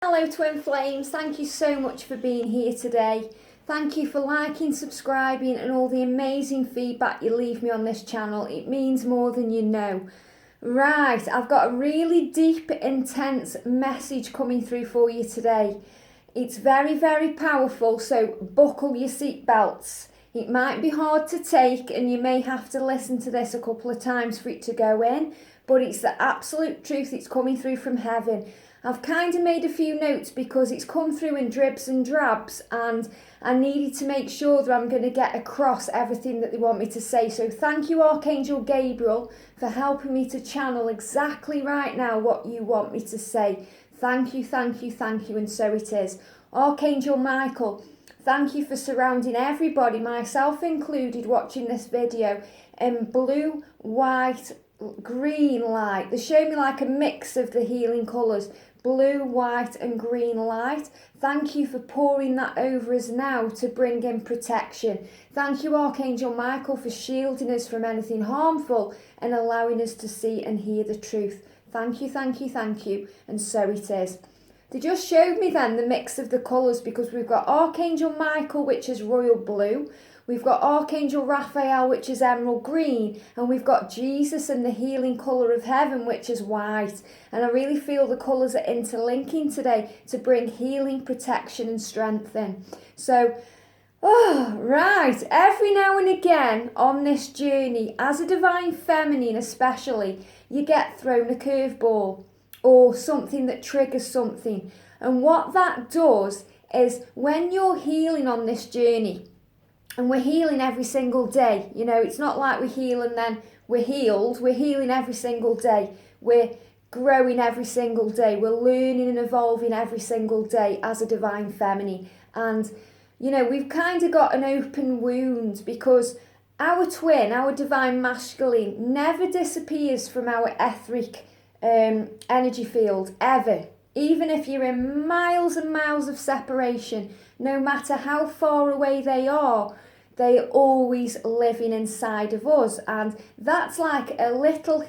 Hello Twin Flames, thank you so much for being here today. Thank you for liking, subscribing and all the amazing feedback you leave me on this channel. It means more than you know. Right, I've got a really deep, intense message coming through for you today. It's very, very powerful, so buckle your seatbelts. It might be hard to take and you may have to listen to this a couple of times for it to go in, but it's the absolute truth. It's coming through from heaven. I've kind of made a few notes because it's come through in dribs and drabs and I needed to make sure that I'm going to get across everything that they want me to say. So thank you, Archangel Gabriel, for helping me to channel exactly right now what you want me to say. Thank you, thank you, thank you, and so it is. Archangel Michael, thank you for surrounding everybody, myself included, watching this video in blue, white, green light. They show me like a mix of the healing colours. Blue, white and green light. Thank you for pouring that over us now to bring in protection. Thank you, Archangel Michael, for shielding us from anything harmful and allowing us to see and hear the truth. Thank you, thank you, thank you. And so it is. They just showed me then the mix of the colours because we've got Archangel Michael, which is royal blue. We've got Archangel Raphael, which is emerald green, and we've got Jesus and the healing colour of heaven, which is white. And I really feel the colours are interlinking today to bring healing, protection and strength in. So, right, every now and again on this journey, as a divine feminine especially, you get thrown a curveball or something that triggers something. And what that does is when you're healing on this journey, and we're healing every single day. You know, it's not like we heal and then we're healed. We're healing every single day. We're growing every single day. We're learning and evolving every single day as a divine feminine. And, you know, we've kind of got an open wound because our twin, our divine masculine, never disappears from our etheric energy field, ever. Even if you're in miles and miles of separation, no matter how far away they are always living inside of us. And that's like a little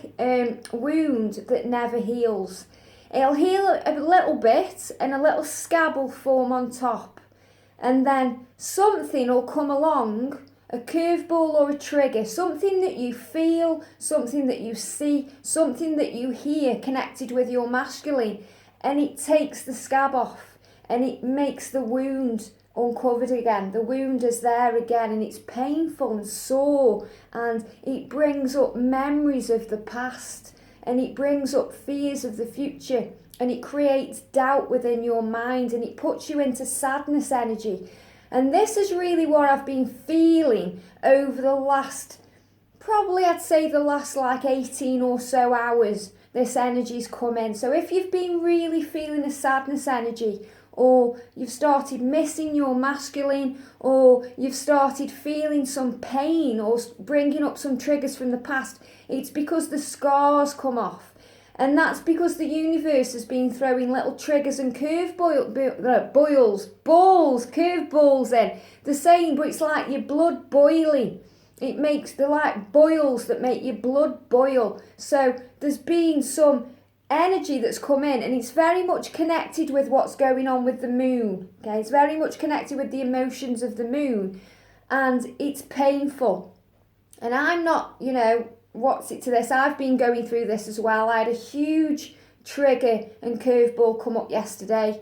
wound that never heals. It'll heal a little bit and a little scab will form on top. And then something will come along, a curveball or a trigger, something that you feel, something that you see, something that you hear connected with your masculine. And it takes the scab off and it makes the wound uncovered again. The wound is there again and it's painful and sore and it brings up memories of the past and it brings up fears of the future and it creates doubt within your mind and it puts you into sadness energy. And this is really what I've been feeling over the last, probably I'd say the last like 18 or so hours. This energy's come in. So if you've been really feeling a sadness energy, or you've started missing your masculine, or you've started feeling some pain or bringing up some triggers from the past, it's because the scars come off. And that's because the universe has been throwing little triggers and curveballs in. The same, but it's like your blood boiling. It makes the like boils that make your blood boil. So there's been some energy that's come in and it's very much connected with what's going on with the moon. Okay, it's very much connected with the emotions of the moon and it's painful. And I'm not, you know, what's it to this? I've been going through this as well. I had a huge trigger and curveball come up yesterday.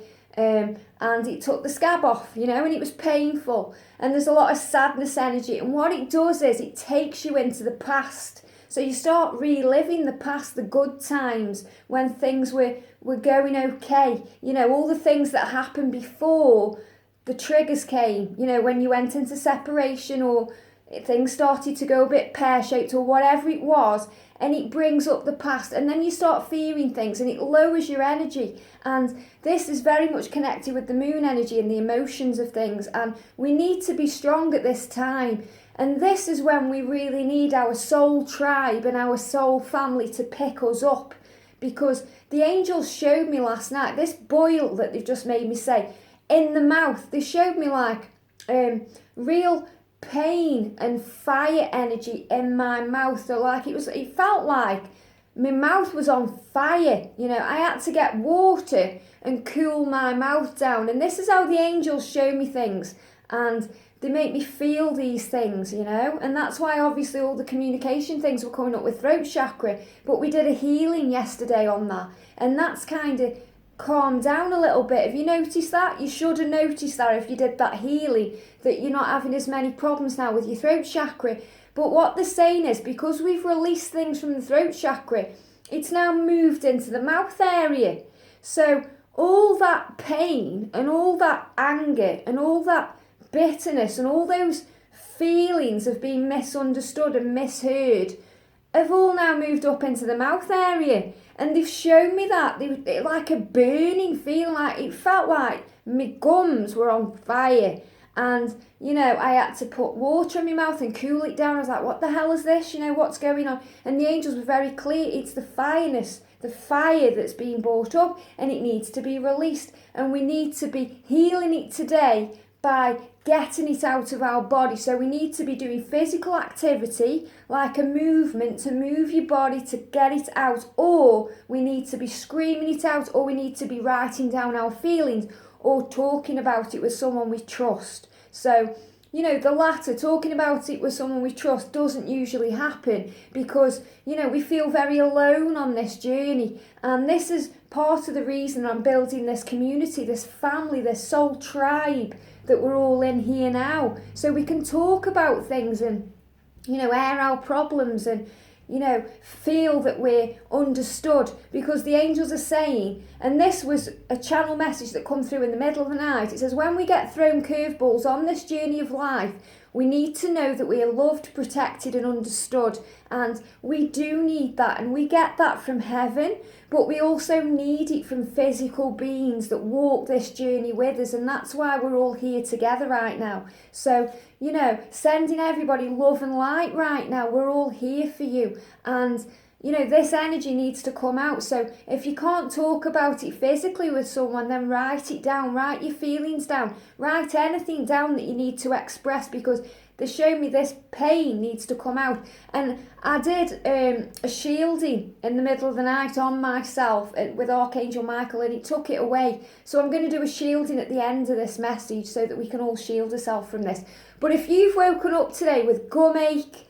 And it took the scab off, you know, and it was painful. And there's a lot of sadness energy. And what it does is it takes you into the past. So you start reliving the past, the good times, when things were going okay. You know, all the things that happened before the triggers came, you know, when you went into separation or things started to go a bit pear-shaped or whatever it was, and it brings up the past and then you start fearing things and it lowers your energy. And this is very much connected with the moon energy and the emotions of things, and we need to be strong at this time. And this is when we really need our soul tribe and our soul family to pick us up, because the angels showed me last night this boil that they've just made me say in the mouth. They showed me like real pain and fire energy in my mouth. So like it felt like my mouth was on fire. You know, I had to get water and cool my mouth down. And this is how the angels show me things. And they make me feel these things, you know. And that's why obviously all the communication things were coming up with throat chakra. But we did a healing yesterday on that. And that's kind of calmed down a little bit. Have you noticed that? You should have noticed that if you did that healing, that you're not having as many problems now with your throat chakra. But what they're saying is, because we've released things from the throat chakra, it's now moved into the mouth area. So all that pain and all that anger and all that bitterness and all those feelings of being misunderstood and misheard have all now moved up into the mouth area. And they've shown me that. They like a burning feeling, like it felt like my gums were on fire. And, you know, I had to put water in my mouth and cool it down. I was like, what the hell is this? You know, what's going on? And the angels were very clear. It's the fireness, the fire that's being brought up, and it needs to be released. And we need to be healing it today by getting it out of our body. So we need to be doing physical activity, like a movement to move your body to get it out, or we need to be screaming it out, or we need to be writing down our feelings, or talking about it with someone we trust. So, you know, the latter, talking about it with someone we trust, doesn't usually happen because, you know, we feel very alone on this journey. And this is part of the reason I'm building this community, this family, this soul tribe that we're all in here now. So we can talk about things and, you know, air our problems and, you know, feel that we're understood, because the angels are saying, and this was a channel message that come through in the middle of the night, it says, when we get thrown curveballs on this journey of life, we need to know that we are loved, protected and understood. And we do need that, and we get that from heaven, but we also need it from physical beings that walk this journey with us, and that's why we're all here together right now. So, you know, sending everybody love and light right now. We're all here for you, and you know, this energy needs to come out. So if you can't talk about it physically with someone, then write it down, write your feelings down, write anything down that you need to express, because they show me this pain needs to come out. And I did a shielding in the middle of the night on myself with Archangel Michael, and it took it away. So I'm going to do a shielding at the end of this message so that we can all shield ourselves from this. But if you've woken up today with gum ache,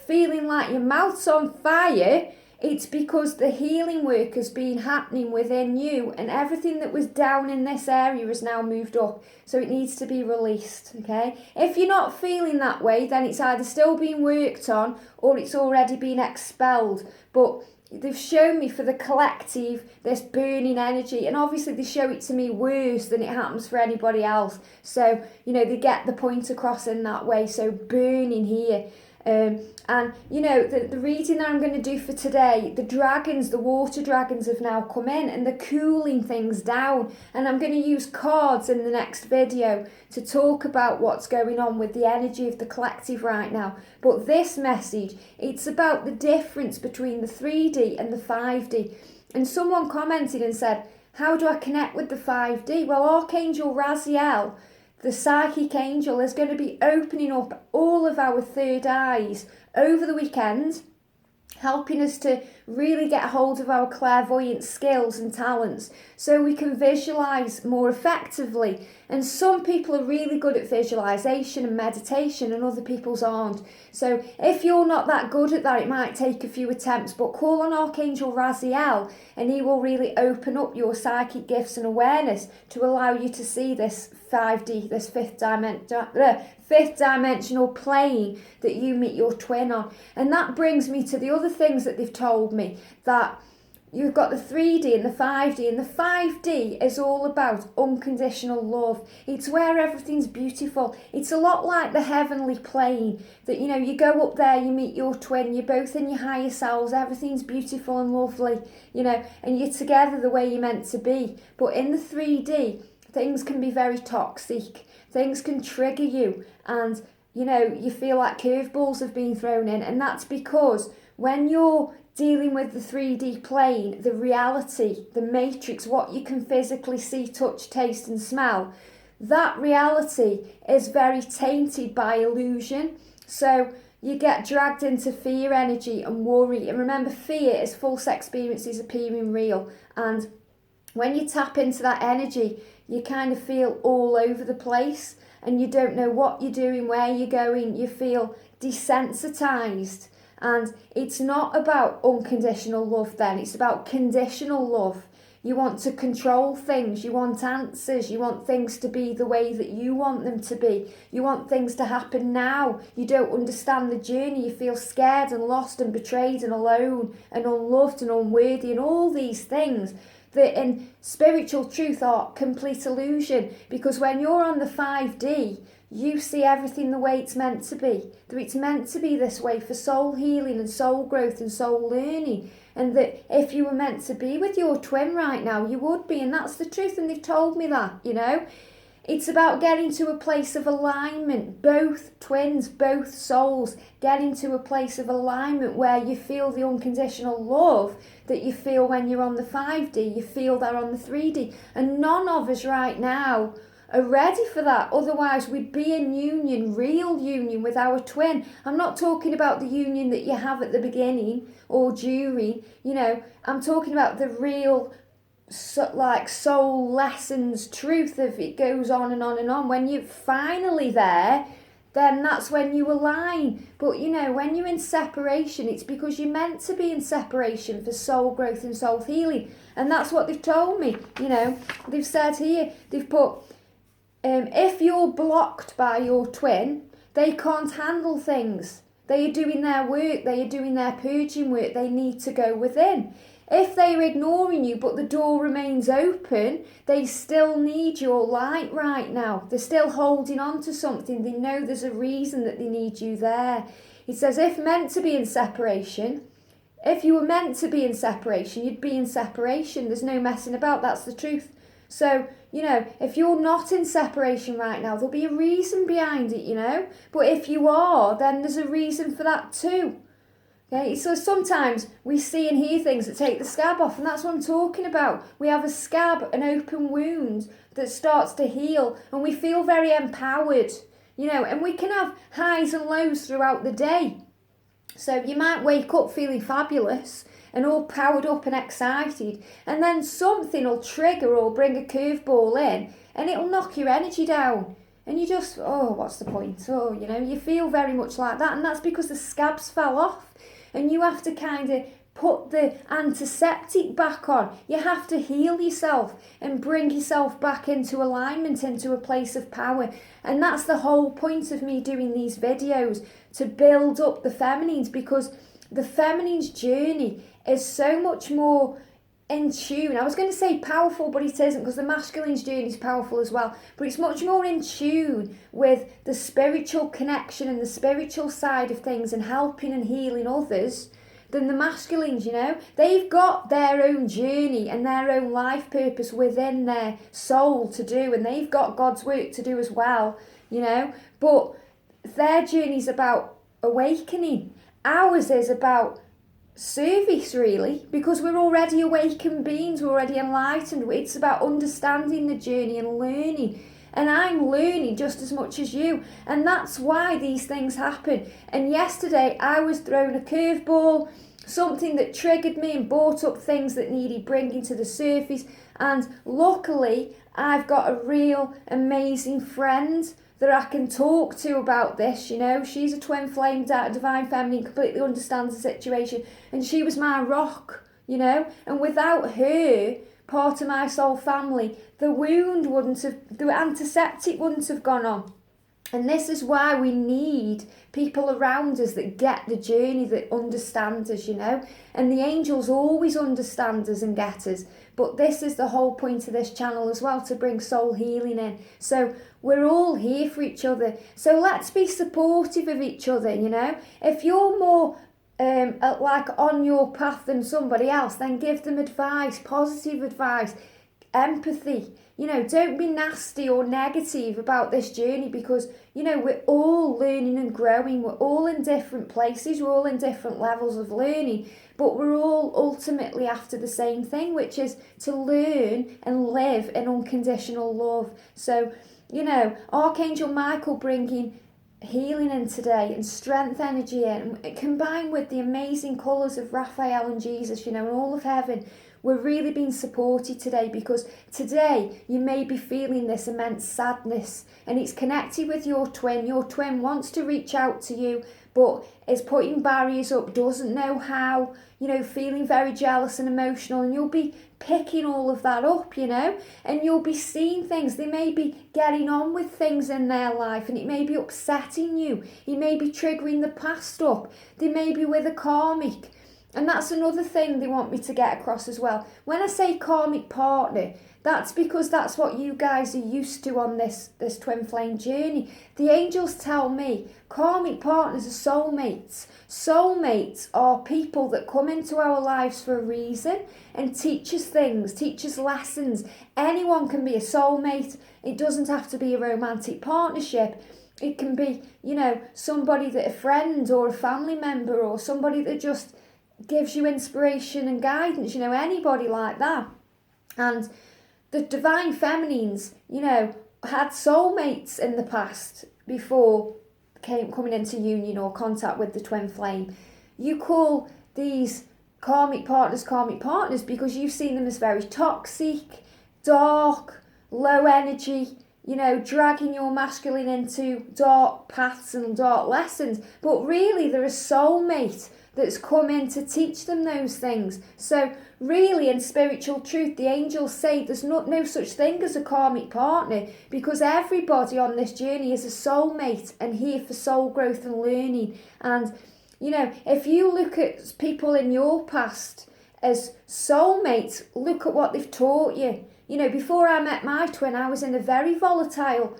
feeling like your mouth's on fire, it's because the healing work has been happening within you, and everything that was down in this area has now moved up, so it needs to be released. Okay, if you're not feeling that way, then it's either still being worked on or it's already been expelled. But they've shown me for the collective this burning energy, and obviously they show it to me worse than it happens for anybody else, so you know, they get the point across in that way. So burning here. And you know, the reading that I'm going to do for today, the dragons, the water dragons have now come in and they're cooling things down, and I'm going to use cards in the next video to talk about what's going on with the energy of the collective right now. But this message, it's about the difference between the 3D and the 5D. And someone commented and said, how do I connect with the 5D? Well, Archangel Raziel, the psychic angel, is going to be opening up all of our third eyes over the weekend, helping us to really get hold of our clairvoyant skills and talents so we can visualize more effectively. And some people are really good at visualization and meditation and other people's aren't. So if you're not that good at that, it might take a few attempts, but call on Archangel Raziel and he will really open up your psychic gifts and awareness to allow you to see this 5D, this fifth dimensional plane that you meet your twin on. And that brings me to the other things that they've told me, that you've got the 3D and the 5D, and the 5D is all about unconditional love. It's where everything's beautiful. It's a lot like the heavenly plane, that, you know, you go up there, you meet your twin, you're both in your higher selves, everything's beautiful and lovely, you know, and you're together the way you're meant to be. But in the 3D, things can be very toxic. Things can trigger you, and, you know, you feel like curveballs have been thrown in, and that's because when you're dealing with the 3D plane, the reality, the matrix, what you can physically see, touch, taste and smell, that reality is very tainted by illusion. So, you get dragged into fear energy and worry. And remember, fear is false experiences appearing real. And when you tap into that energy, you kind of feel all over the place and you don't know what you're doing, where you're going. You feel desensitized. And it's not about unconditional love then, it's about conditional love. You want to control things, you want answers, you want things to be the way that you want them to be. You want things to happen now. You don't understand the journey, you feel scared and lost and betrayed and alone and unloved and unworthy and all these things that in spiritual truth are complete illusion, because when you're on the 5D, you see everything the way it's meant to be. That it's meant to be this way for soul healing and soul growth and soul learning. And that if you were meant to be with your twin right now, you would be. And that's the truth. And they've told me that, you know. It's about getting to a place of alignment. Both twins, both souls, getting to a place of alignment where you feel the unconditional love that you feel when you're on the 5D. You feel that on the 3D. And none of us right now are ready for that. Otherwise we'd be in union, real union with our twin. I'm not talking about the union that you have at the beginning or during, you know, I'm talking about the real soul lessons, truth of it goes on and on and on. When you're finally there, then that's when you align. But you know, when you're in separation, it's because you're meant to be in separation for soul growth and soul healing. And that's what they've told me, you know. They've said here, they've put, if you're blocked by your twin, they can't handle things. They are doing their work, they are doing their purging work, they need to go within. If they're ignoring you but the door remains open, they still need your light right now. They're still holding on to something. They know there's a reason that they need you there. It says if meant to be in separation, if you were meant to be in separation, you'd be in separation. There's no messing about, that's the truth. So, you know, if you're not in separation right now, there'll be a reason behind it, you know. But if you are, then there's a reason for that too. Okay, so sometimes we see and hear things that take the scab off, and that's what I'm talking about. We have a scab, an open wound that starts to heal, and we feel very empowered, you know, and we can have highs and lows throughout the day. So you might wake up feeling fabulous and all powered up and excited, and then something will trigger or bring a curveball in, and it'll knock your energy down. And you just, oh, what's the point? Oh, you know, you feel very much like that, and that's because the scabs fell off. And you have to kind of put the antiseptic back on. You have to heal yourself and bring yourself back into alignment, into a place of power. And that's the whole point of me doing these videos, to build up the feminines, because the feminine's journey is so much more in tune. I was going to say powerful, but it isn't, because the masculine's journey is powerful as well. But it's much more in tune with the spiritual connection and the spiritual side of things and helping and healing others than the masculines, you know. They've got their own journey and their own life purpose within their soul to do, and they've got God's work to do as well, you know. But their journey's about awakening. Ours is about service, really, because we're already awakened beings, we're already enlightened. It's about understanding the journey and learning, and I'm learning just as much as you, and that's why these things happen. And yesterday I was thrown a curveball, something that triggered me and brought up things that needed bringing to the surface, and luckily I've got a real amazing friend that I can talk to about this, you know. She's a twin flame, divine feminine, completely understands the situation, and she was my rock, you know. And without her, part of my soul family, the wound wouldn't have, the antiseptic wouldn't have gone on. And this is why we need people around us that get the journey, that understand us, you know. And the angels always understand us and get us. But this is the whole point of this channel as well, to bring soul healing in. So we're all here for each other. So let's be supportive of each other, you know. If you're more like on your path than somebody else, then give them advice, positive advice, empathy. You know, don't be nasty or negative about this journey, because, you know, we're all learning and growing. We're all in different places. We're all in different levels of learning, but we're all ultimately after the same thing, which is to learn and live in unconditional love. So, you know, Archangel Michael bringing healing in today and strength energy in, combined with the amazing colours of Raphael and Jesus, and all of heaven. We're really being supported today, because today you may be feeling this immense sadness, and it's connected with your twin. Your twin wants to reach out to you, but is putting barriers up, doesn't know how, feeling very jealous and emotional, and you'll be picking all of that up, and you'll be seeing things. They may be getting on with things in their life, and it may be upsetting you. It may be triggering the past up. They may be with a karmic. And that's another thing they want me to get across as well. When I say karmic partner, that's because that's what you guys are used to on this twin flame journey. The angels tell me karmic partners are soulmates. Soulmates are people that come into our lives for a reason and teach us things, teach us lessons. Anyone can be a soulmate. It doesn't have to be a romantic partnership. It can be, somebody that a friend or a family member, or somebody that just gives you inspiration and guidance, anybody like that. And the divine feminines, had soulmates in the past before coming into union or contact with the twin flame. You call these karmic partners because you've seen them as very toxic, dark, low energy, dragging your masculine into dark paths and dark lessons. But really, they're a soulmate that's come in to teach them those things. So really, in spiritual truth, the angels say there's no such thing as a karmic partner, because everybody on this journey is a soulmate and here for soul growth and learning. And if you look at people in your past as soulmates, look at what they've taught you. Before I met my twin, I was in a very volatile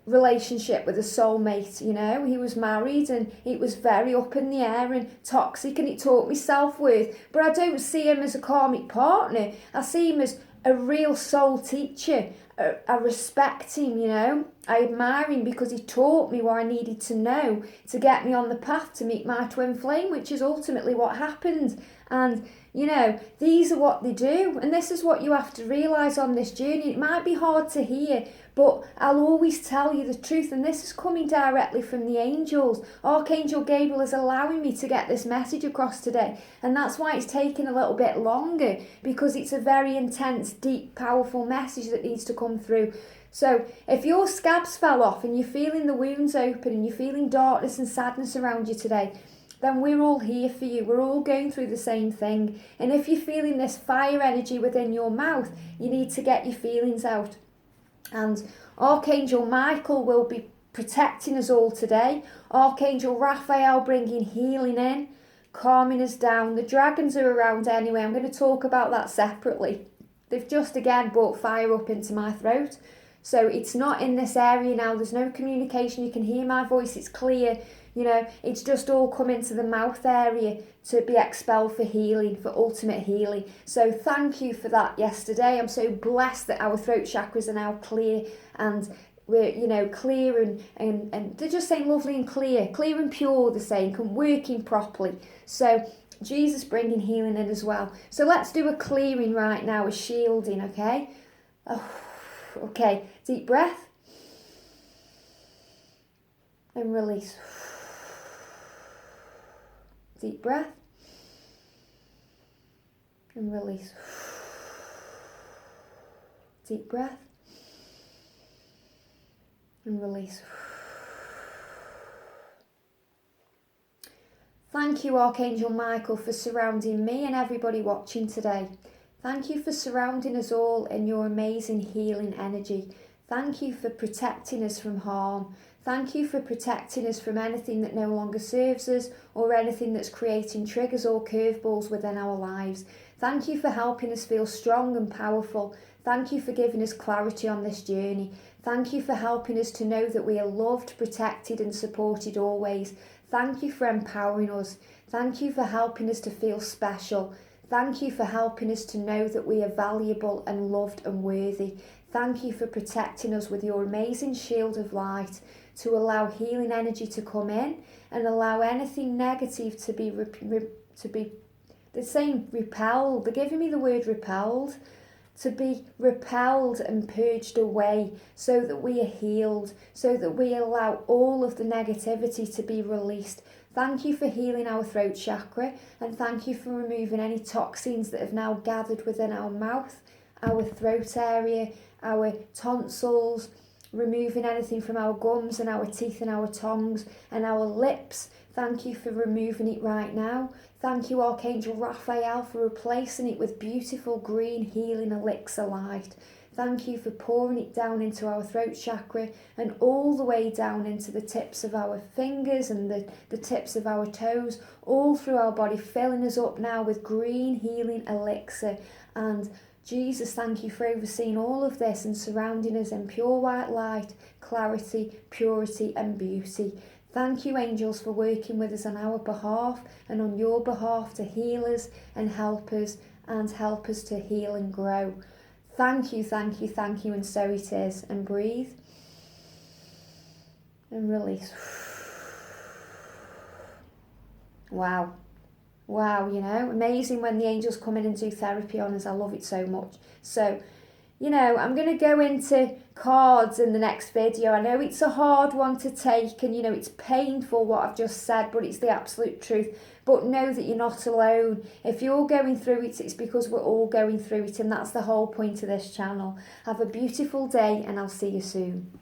relationship with a soulmate. He was married, and it was very up in the air and toxic, and it taught me self-worth. But I don't see him as a karmic partner. I see him as a real soul teacher. I respect him, I admire him because he taught me what I needed to know to get me on the path to meet my twin flame, which is ultimately what happened. And these are what they do, and this is what you have to realise on this journey. It might be hard to hear, but I'll always tell you the truth, and this is coming directly from the angels. Archangel Gabriel is allowing me to get this message across today, and that's why it's taking a little bit longer, because it's a very intense, deep, powerful message that needs to come through. So if your scabs fell off and you're feeling the wounds open and you're feeling darkness and sadness around you today, then we're all here for you. We're all going through the same thing. And if you're feeling this fire energy within your mouth, you need to get your feelings out. And Archangel Michael will be protecting us all today. Archangel Raphael bringing healing in, calming us down. The dragons are around anyway. I'm going to talk about that separately. They've just again brought fire up into my throat. So it's not in this area now. There's no communication. You can hear my voice. It's clear. It's just all come into the mouth area to be expelled for healing, for ultimate healing. So thank you for that yesterday. I'm so blessed that our throat chakras are now clear, and we're, clear and they're just saying lovely and clear and pure, they're saying, and working properly. So Jesus bringing healing in as well. So let's do a clearing right now, a shielding, okay? Okay, deep breath. And release. Deep breath and release. Deep breath and release. Thank you, Archangel Michael, for surrounding me and everybody watching today. Thank you for surrounding us all in your amazing healing energy. Thank you for protecting us from harm. Thank you for protecting us from anything that no longer serves us, or anything that's creating triggers or curveballs within our lives. Thank you for helping us feel strong and powerful. Thank you for giving us clarity on this journey. Thank you for helping us to know that we are loved, protected and supported always. Thank you for empowering us. Thank you for helping us to feel special. Thank you for helping us to know that we are valuable and loved and worthy. Thank you for protecting us with your amazing shield of light, to allow healing energy to come in and allow anything negative to be they're saying repelled. They're giving me the word repelled. to be repelled and purged away so that we are healed, so that we allow all of the negativity to be released. Thank you for healing our throat chakra, and thank you for removing any toxins that have now gathered within our mouth, our throat area, our tonsils, removing anything from our gums and our teeth and our tongues and our lips. Thank you for removing it right now. Thank you, Archangel Raphael, for replacing it with beautiful green healing elixir light. Thank you for pouring it down into our throat chakra and all the way down into the tips of our fingers and the tips of our toes, all through our body, filling us up now with green healing elixir. And Jesus, thank you for overseeing all of this and surrounding us in pure white light, clarity, purity and beauty. Thank you, angels, for working with us on our behalf and on your behalf to heal us and help us to heal and grow. Thank you, thank you, thank you, and so it is. And breathe and release. Wow. Wow, you know, amazing when the angels come in and do therapy on us. I love it so much. So, you know, I'm going to go into cards in the next video. I know it's a hard one to take and, you know, it's painful what I've just said, but it's the absolute truth. But know that you're not alone. If you're going through it, it's because we're all going through it, and that's the whole point of this channel. Have a beautiful day, and I'll see you soon.